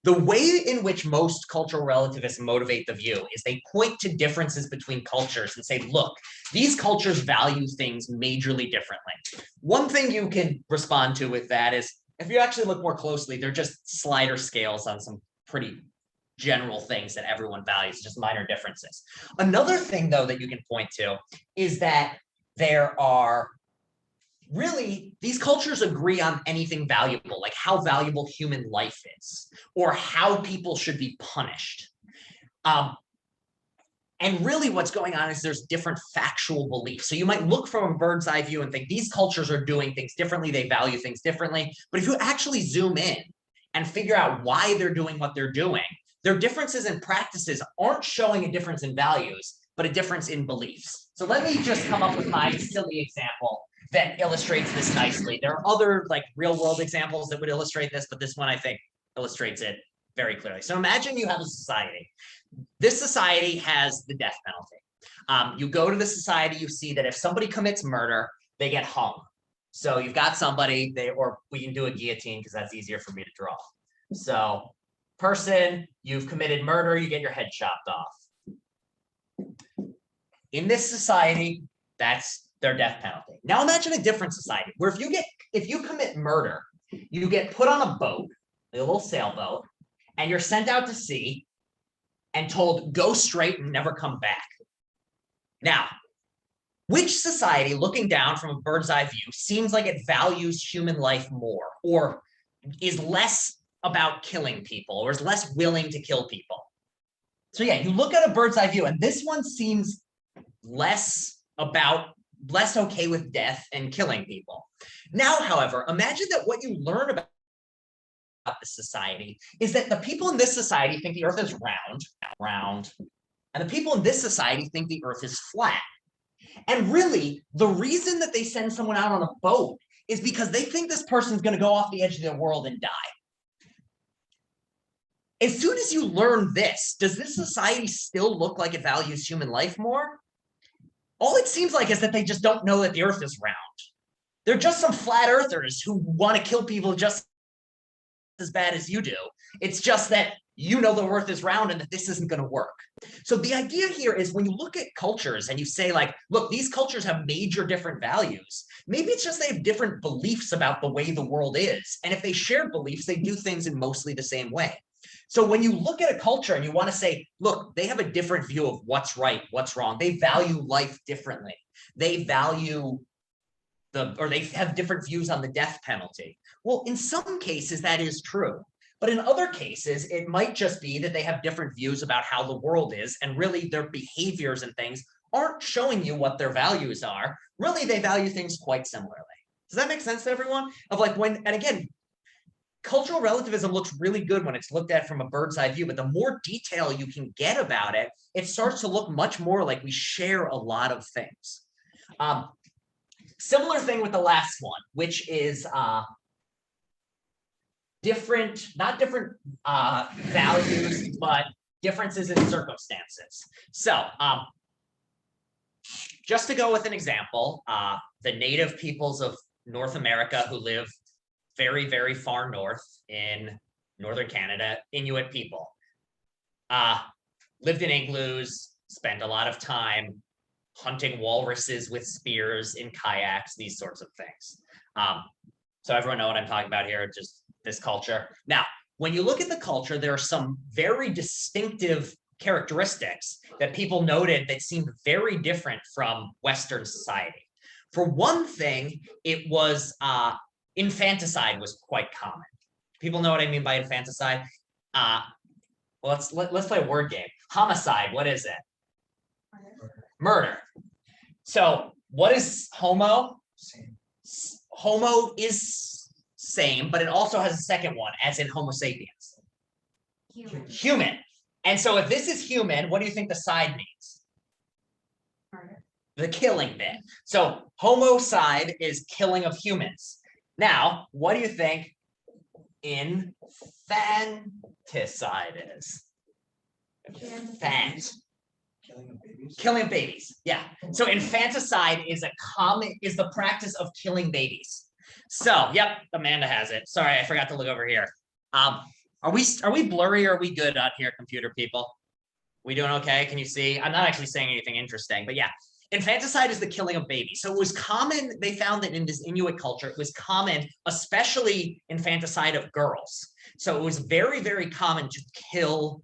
the way in which most cultural relativists motivate the view is they point to differences between cultures and say, look, these cultures value things majorly differently. One thing you can respond to with that is, if you actually look more closely, they're just slider scales on some pretty general things that everyone values, just minor differences. Another thing, though, that you can point to is that there are really, these cultures agree on anything valuable, like how valuable human life is, or how people should be punished. And really what's going on is there's different factual beliefs. So you might look from a bird's eye view and think these cultures are doing things differently, they value things differently. But if you actually zoom in and figure out why they're doing what they're doing, their differences in practices aren't showing a difference in values, but a difference in beliefs. So let me just come up with my silly example that illustrates this nicely. There are other like real world examples that would illustrate this, but this one I think illustrates it very clearly. So imagine you have a society. This society has the death penalty. You go to the society, you see that if somebody commits murder, they get hung. So you've got somebody, or we can do a guillotine because that's easier for me to draw. So person, you've committed murder, you get your head chopped off. In this society, that's their death penalty. Now imagine a different society where if you commit murder, you get put on a boat, a little sailboat, and you're sent out to sea and told, go straight and never come back. Now, which society, looking down from a bird's eye view, seems like it values human life more, or is less about killing people, or is less willing to kill people? So yeah, you look at a bird's eye view, and this one seems less okay with death and killing people. Now, however, imagine that what you learn about this society is that the people in this society think the earth is round, and the people in this society think the earth is flat. And really, the reason that they send someone out on a boat is because they think this person's going to go off the edge of the world and die. As soon as you learn this, does this society still look like it values human life more? all it seems like is that they just don't know that the earth is round. They're just some flat earthers who want to kill people just as bad as you do. It's just that you know the earth is round and that this isn't going to work. So the idea here is when you look at cultures and you say like, look, these cultures have major different values. Maybe it's just they have different beliefs about the way the world is. And if they share beliefs, they do things in mostly the same way. So when you look at a culture and you want to say, look, they have a different view of what's right, what's wrong. They value life differently. They value or they have different views on the death penalty. Well, in some cases, that is true. But in other cases, it might just be that they have different views about how the world is, and really their behaviors and things aren't showing you what their values are. Really, they value things quite similarly. Does that make sense to everyone? Of like when, and again, cultural relativism looks really good when it's looked at from a bird's eye view, but the more detail you can get about it, it starts to look much more like we share a lot of things. Similar thing with the last one, which is not different values, but differences in circumstances. So just to go with an example, the native peoples of North America who live very, very far north in northern Canada, Inuit people, lived in igloos, spent a lot of time hunting walruses with spears in kayaks, these sorts of things. So everyone know what I'm talking about here, just this culture. Now, when you look at the culture, there are some very distinctive characteristics that people noted that seemed very different from Western society. For one thing, it was infanticide was quite common. People know what I mean by infanticide? Well, let's play a word game. Homicide, what is it? Murder. So what is homo? Same. Homo is same, but it also has a second one, as in Homo sapiens. Human. And so if this is human, what do you think the side means? Murder. The killing bit. So homicide is killing of humans. Now, what do you think infanticide is? Infant. Killing of babies. Killing of babies. Yeah. So infanticide is the practice of killing babies. So, yep, Amanda has it. Sorry, I forgot to look over here. Are we blurry or are we good out here, computer people? We doing okay? Can you see? I'm not actually saying anything interesting, but yeah. Infanticide is the killing of babies. So it was common, they found that in this Inuit culture, it was common, especially infanticide of girls. So it was very, very common to kill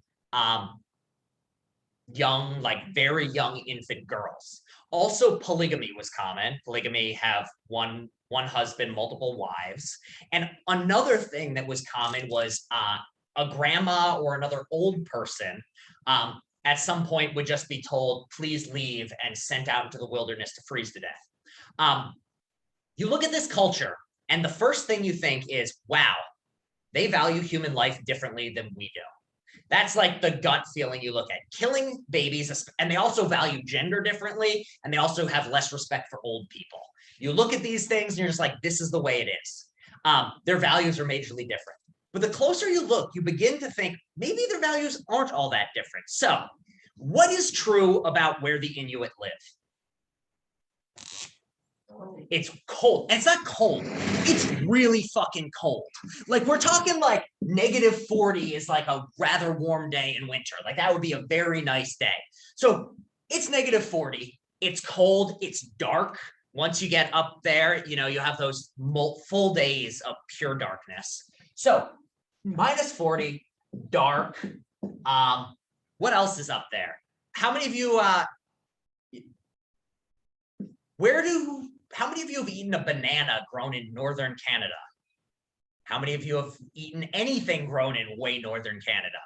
young, like very young infant girls. Also, polygamy was common. Polygamy have one husband, multiple wives. And another thing that was common was a grandma or another old person at some point would just be told, please leave, and sent out into the wilderness to freeze to death. You look at this culture, and the first thing you think is, wow, they value human life differently than we do. That's like the gut feeling you look at. Killing babies, and they also value gender differently, and they also have less respect for old people. You look at these things and you're just like, this is the way it is. Their values are majorly different. But the closer you look, you begin to think maybe their values aren't all that different. So what is true about where the Inuit live? It's cold. And it's not cold. It's really fucking cold. Like we're talking like -40 is like a rather warm day in winter. Like that would be a very nice day. So it's -40. It's cold. It's dark. Once you get up there, you know, you have those full days of pure darkness. So -40, dark. What else is up there? How many of you how many of you have eaten a banana grown in northern Canada? How many of you have eaten anything grown in way northern Canada?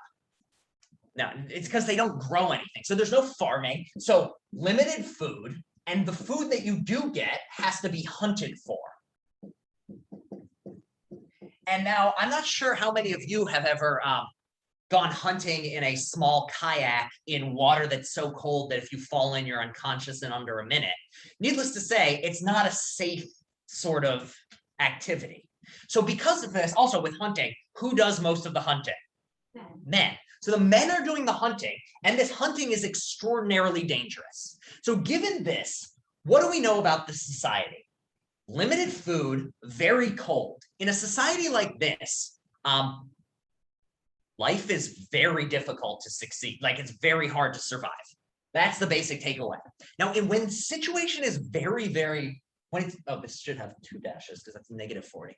No, it's because they don't grow anything. So there's no farming. So limited food, and the food that you do get has to be hunted for. And now I'm not sure how many of you have ever gone hunting in a small kayak in water that's so cold that if you fall in, you're unconscious in under a minute. Needless to say, it's not a safe sort of activity. So because of this, also with hunting, who does most of the hunting? Men. So the men are doing the hunting, and this hunting is extraordinarily dangerous. So given this, what do we know about the society? Limited food, very cold. In a society like this, life is very difficult to succeed. Like, it's very hard to survive. That's the basic takeaway. Now, when the situation is when it's, oh, this should have 2 dashes because that's -40.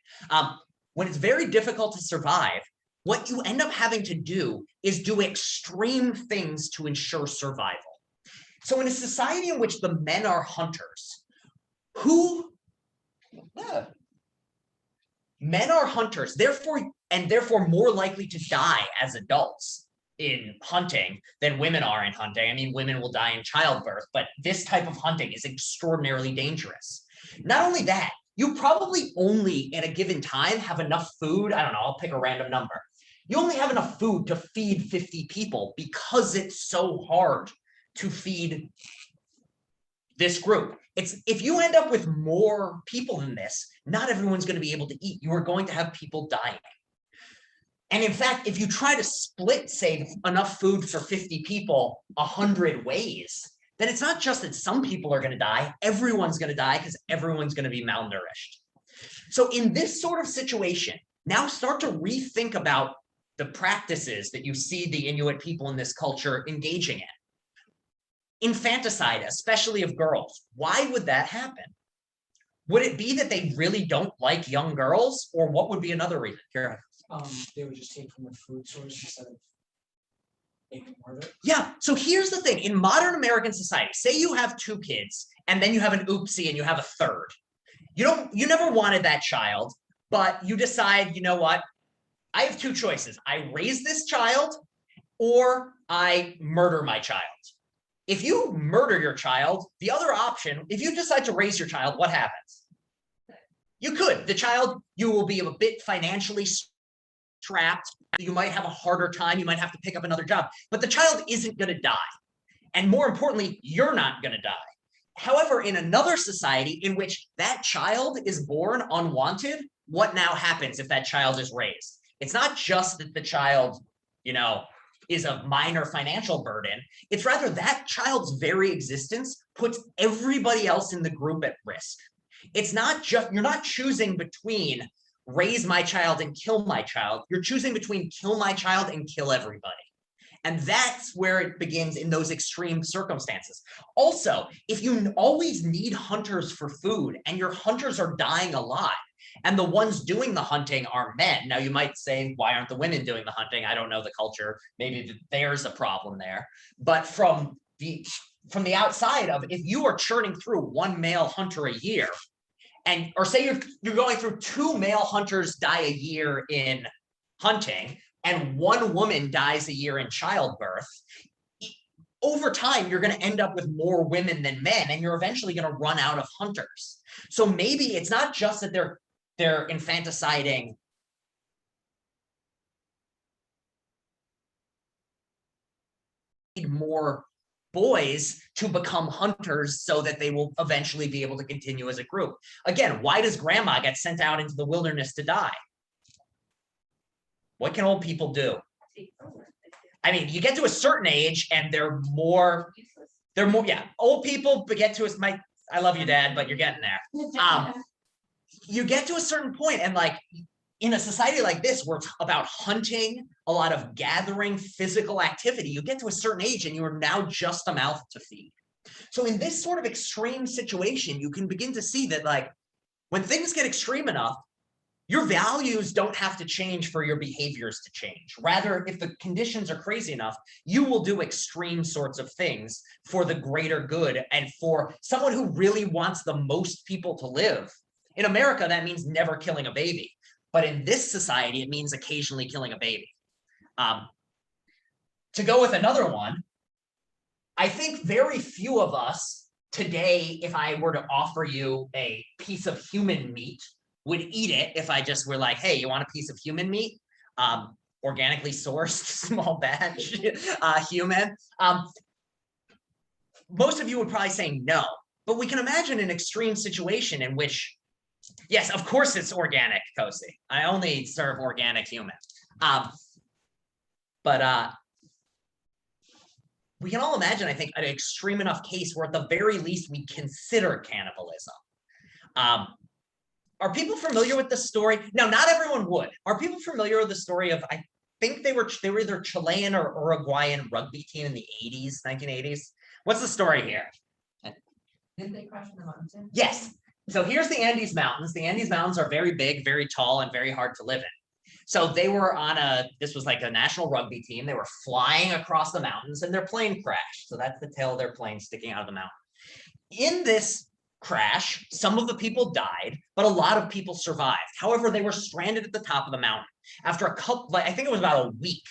When it's very difficult to survive, what you end up having to do is do extreme things to ensure survival. So in a society in which the men are hunters, men are hunters, therefore more likely to die as adults in hunting than women are in hunting. I mean, women will die in childbirth, but this type of hunting is extraordinarily dangerous. Not only that, you probably only at a given time have enough food. I don't know, I'll pick a random number. You only have enough food to feed 50 people because it's so hard to feed this group. If you end up with more people than this, not everyone's going to be able to eat. You are going to have people dying. And in fact, if you try to split, say, enough food for 50 people 100 ways, then it's not just that some people are going to die, everyone's going to die because everyone's going to be malnourished. So in this sort of situation, now start to rethink about the practices that you see the Inuit people in this culture engaging in. Infanticide, especially of girls. Why would that happen? Would it be that they really don't like young girls, or what would be another reason? Here. They would just take from the food source instead of making more of it. Yeah, so here's the thing. In modern American society, say you have 2 kids, and then you have an oopsie and you have a third. You never wanted that child, but you decide, you know what? I have 2 choices. I raise this child, or I murder my child. If you murder your child, the other option, if you decide to raise your child, what happens? You could. The child, you will be a bit financially trapped. You might have a harder time. You might have to pick up another job. But the child isn't going to die. And more importantly, you're not going to die. However, in another society in which that child is born unwanted, what now happens if that child is raised? It's not just that the child, is a minor financial burden. It's rather that child's very existence puts everybody else in the group at risk. It's not just, you're not choosing between raise my child and kill my child. You're choosing between kill my child and kill everybody. And that's where it begins in those extreme circumstances. Also, if you always need hunters for food and your hunters are dying a lot, and the ones doing the hunting are men. Now, you might say, why aren't the women doing the hunting? I don't know the culture. Maybe there's a problem there. But from the outside of, if you are churning through 1 male hunter a year, or say you're going through 2 male hunters die a year in hunting, and 1 woman dies a year in childbirth, over time, you're going to end up with more women than men, and you're eventually going to run out of hunters. So maybe it's not just that they're infanticiding more boys to become hunters so that they will eventually be able to continue as a group. Again, why does grandma get sent out into the wilderness to die? What can old people do? I mean, you get to a certain age and they're more, old people get to I love you, Dad, but you're getting there. You get to a certain point, and in a society like this where it's about hunting, a lot of gathering, physical activity, you get to a certain age and you are now just a mouth to feed. So in this sort of extreme situation, you can begin to see that when things get extreme enough, your values don't have to change for your behaviors to change. Rather, if the conditions are crazy enough, you will do extreme sorts of things for the greater good and for someone who really wants the most people to live. In America, that means never killing a baby. But in this society, it means occasionally killing a baby. To go with another one, I think very few of us today, if I were to offer you a piece of human meat, would eat it if I just were like, hey, you want a piece of human meat? Organically sourced, small batch, human. Most of you would probably say no, but we can imagine an extreme situation in which, yes, of course it's organic, Kosi. I only serve organic human. But we can all imagine, I think, an extreme enough case where at the very least we consider cannibalism. Are people familiar with the story? Now, not everyone would. Are people familiar with the story of, I think they were either Chilean or Uruguayan rugby team in the 80s, 1980s? What's the story here? Didn't they crash in the mountain? Yes. So here's the Andes Mountains. The Andes Mountains are very big, very tall, and very hard to live in. So they were this was like a national rugby team. They were flying across the mountains and their plane crashed. So that's the tail of their plane sticking out of the mountain. In this crash, some of the people died, but a lot of people survived. However, they were stranded at the top of the mountain. After a couple, I think it was about a week,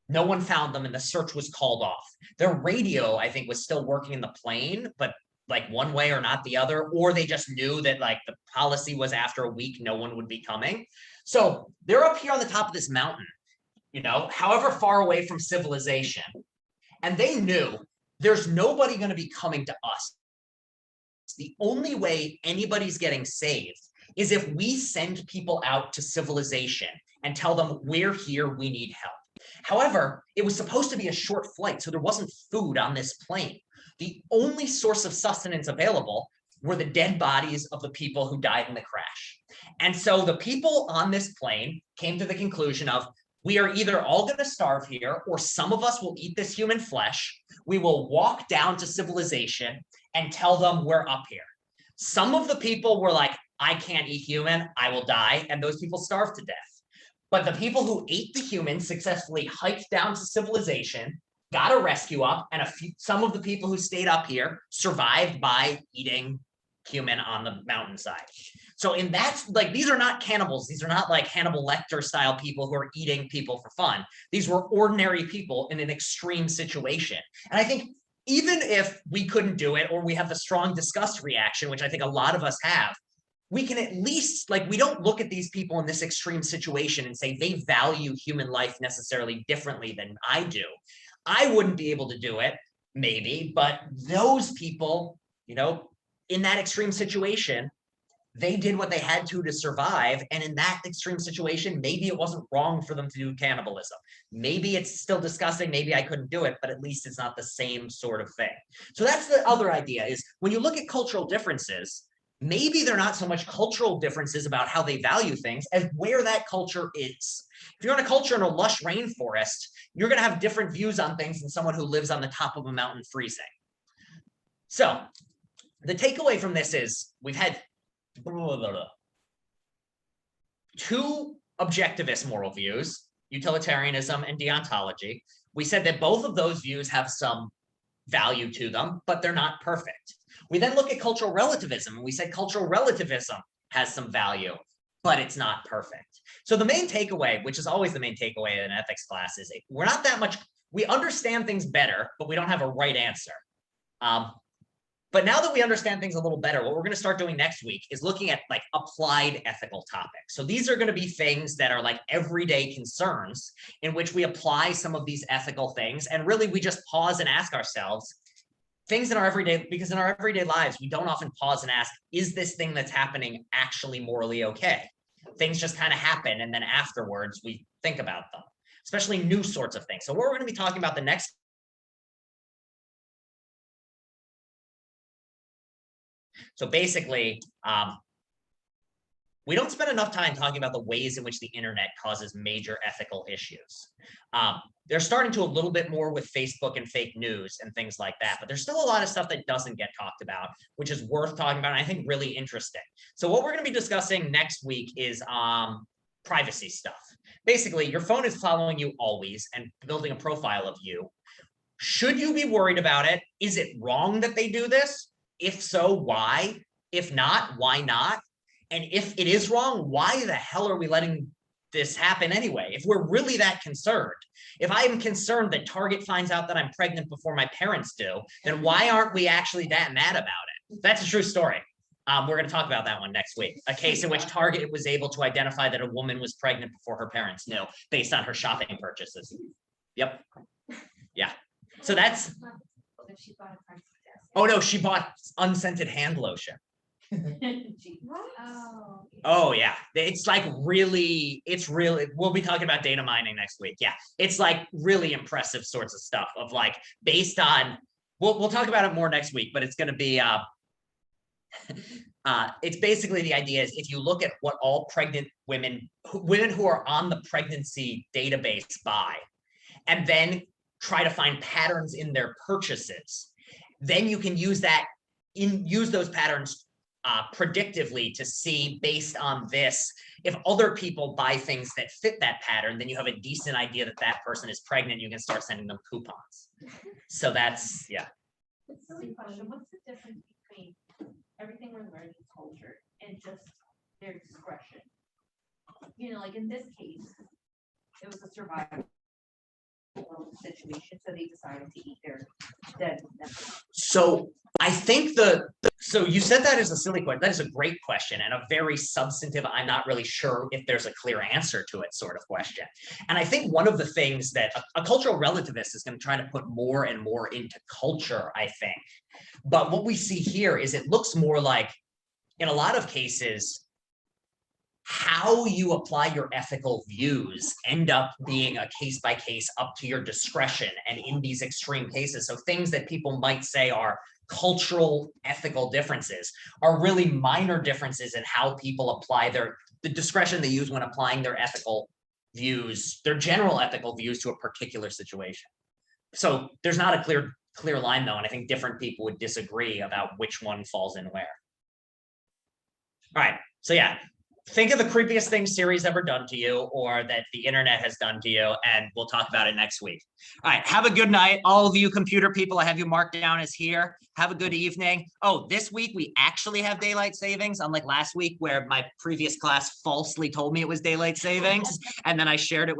no one found them and the search was called off. Their radio, I think, was still working in the plane, but like one way or not the other, or they just knew that like the policy was after a week, no one would be coming. So they're up here on the top of this mountain, however far away from civilization. And they knew there's nobody going to be coming to us. The only way anybody's getting saved is if we send people out to civilization and tell them we're here, we need help. However, it was supposed to be a short flight, so there wasn't food on this plane. The only source of sustenance available were the dead bodies of the people who died in the crash. And so the people on this plane came to the conclusion of, we are either all going to starve here, or some of us will eat this human flesh. We will walk down to civilization and tell them we're up here. Some of the people were like, I can't eat human, I will die. And those people starved to death. But the people who ate the human successfully hiked down to civilization, got a rescue up, and some of the people who stayed up here survived by eating human on the mountainside. So in that, like, these are not cannibals. These are not like Hannibal Lecter style people who are eating people for fun. These were ordinary people in an extreme situation. And I think even if we couldn't do it, or we have the strong disgust reaction, which I think a lot of us have, we can at least, like, we don't look at these people in this extreme situation and say they value human life necessarily differently than I do. I wouldn't be able to do it, maybe, but those people, in that extreme situation, they did what they had to survive. And in that extreme situation, maybe it wasn't wrong for them to do cannibalism. Maybe it's still disgusting. Maybe I couldn't do it, but at least it's not the same sort of thing. So that's the other idea, is when you look at cultural differences, maybe they're not so much cultural differences about how they value things as where that culture is. If you're in a culture in a lush rainforest, you're going to have different views on things than someone who lives on the top of a mountain freezing. So the takeaway from this is we've had two objectivist moral views, utilitarianism and deontology. We said that both of those views have some value to them, but they're not perfect. We then look at cultural relativism, and we said cultural relativism has some value, but it's not perfect. So the main takeaway, which is always the main takeaway in an ethics class, is we're not that much, we understand things better, but we don't have a right answer. But now that we understand things a little better, what we're going to start doing next week is looking at like applied ethical topics. So these are going to be things that are like everyday concerns in which we apply some of these ethical things. And really, we just pause and ask ourselves things in our everyday, because in our everyday lives, we don't often pause and ask, is this thing that's happening actually morally okay? Things just kind of happen. And then afterwards, we think about them, especially new sorts of things. So what we're going to be talking about the next. So basically, we don't spend enough time talking about the ways in which the internet causes major ethical issues. They're starting to a little bit more with Facebook and fake news and things like that, but there's still a lot of stuff that doesn't get talked about, which is worth talking about, and I think really interesting. So what we're going to be discussing next week is privacy stuff. Basically, your phone is following you always and building a profile of you. Should you be worried about it? Is it wrong that they do this? If so, why? If not, why not? And if it is wrong, why the hell are we letting this happen anyway? If we're really that concerned, if I am concerned that Target finds out that I'm pregnant before my parents do, then why aren't we actually that mad about it? That's a true story. We're going to talk about that one next week. A case in which Target was able to identify that a woman was pregnant before her parents knew, based on her shopping purchases. Yep. Yeah. So that's. Oh no, she bought unscented hand lotion. What? Oh. Oh yeah, it's like really, we'll be talking about data mining next week. Yeah, it's like really impressive sorts of stuff of like based on, we'll talk about it more next week, but it's going to be, it's basically the idea is if you look at what all pregnant women who are on the pregnancy database buy, and then try to find patterns in their purchases, then you can use those patterns predictively to see based on this, if other people buy things that fit that pattern, then you have a decent idea that that person is pregnant. You can start sending them coupons. So that's, yeah. It's a silly question. What's the difference between everything we're learning in culture and just their discretion? You know, like in this case, it was a survival situation, so they decided to eat their dead members. So I think so you said that is a silly question. That is a great question and a very substantive, I'm not really sure if there's a clear answer to it sort of question. And I think one of the things that a cultural relativist is going to try to put more and more into culture, I think. But what we see here is it looks more like, in a lot of cases, how you apply your ethical views end up being a case by case up to your discretion. And in these extreme cases, so things that people might say are cultural ethical differences are really minor differences in how people apply the discretion they use when applying their ethical views, their general ethical views to a particular situation. So there's not a clear line though, and I think different people would disagree about which one falls in where. All right, so yeah. Think of the creepiest thing Siri's ever done to you or that the internet has done to you, and we'll talk about it next week. All right, have a good night. All of you computer people, I have you marked down as here. Have a good evening. Oh, this week we actually have daylight savings, unlike last week where my previous class falsely told me it was daylight savings, and then I shared it with